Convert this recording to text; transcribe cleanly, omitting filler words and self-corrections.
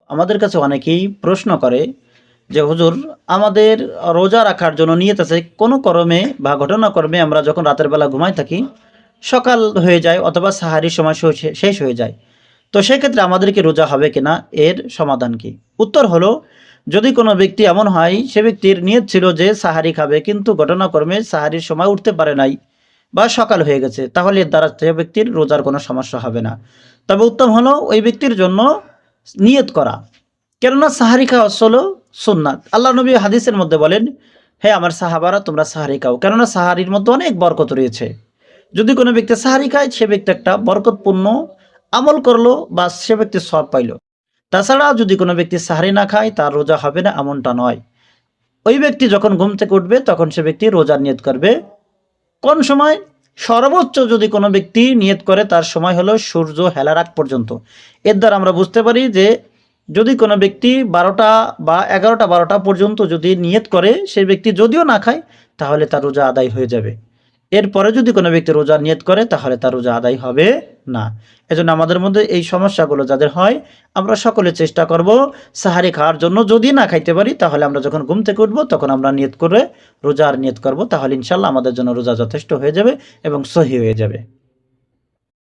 আমাদের কাছে অনেকেই প্রশ্ন করে যে হুজুর, আমাদের রোজা রাখার জন্য নিয়ত আছে, কোনো কর্মে বা ঘটনাক্রমে আমরা যখন রাতের বেলা ঘুমাই থাকি, সকাল হয়ে যায় অথবা সাহারির সময় শেষ হয়ে যায়, তো সেক্ষেত্রে আমাদের কি রোজা হবে কিনা, এর সমাধান কি? উত্তর হলো, যদি কোনো ব্যক্তি এমন হয় সে ব্যক্তির নিয়ত ছিল যে সাহারি খাবে, কিন্তু ঘটনাক্রমে সাহারির সময় উঠতে পারে নাই বা সকাল হয়ে গেছে, তাহলে এর দ্বারা সে ব্যক্তির রোজার কোনো সমস্যা হবে না। তবে উত্তম হলো ওই ব্যক্তির জন্য নিয়ত করা, কেননা সাহারি খাওয়া হলো সুন্নাত। আল্লাহ নবী হাদিসের মধ্যে বলেন, হে আমার সাহাবারা, তোমরা সাহারি খাও, কেননা সাহারির মধ্যে অনেক বরকত রয়েছে। যদি কোনো ব্যক্তি সাহারি খায়, সে ব্যক্তি একটা বরকতপূর্ণ আমল করলো বা সে ব্যক্তি সওয়াব পাইল। তাছাড়া যদি কোনো ব্যক্তি সাহারি না খায়, তার রোজা হবে না এমনটা নয়। ওই ব্যক্তি যখন ঘুম থেকে উঠবে তখন সে ব্যক্তি রোজার নিয়ত করবে। কোন সময়? সর্বোচ্চ যদি কোনো ব্যক্তি নিয়ত করে, তার সময় হলো সূর্য হেলার আগ পর্যন্ত। এর দ্বারা আমরা বুঝতে পারি যে যদি কোনো ব্যক্তি 12টা বা 11টা 12টা পর্যন্ত যদি নিয়ত করে, সেই ব্যক্তি যদিও না খায় তাহলে তার রোজা আদায় হয়ে যাবে। এরপরে যদি কোনো ব্যক্তি রোজা নিয়ত করে তাহলে তার রোজা আদায় হবে না। এজন্য আমাদের মধ্যে এই সমস্যাগুলো যাদের হয়, আমরা সকলে চেষ্টা করব সাহারি খাওয়ার জন্য। যদি না খাইতে পারি তাহলে আমরা যখন ঘুম থেকে উঠবো তখন আমরা নিয়ত করে রোজার নিয়ত করব, তাহলে ইনশাল্লাহ আমাদের জন্য রোজা যথেষ্ট হয়ে যাবে এবং সহি হয়ে যাবে।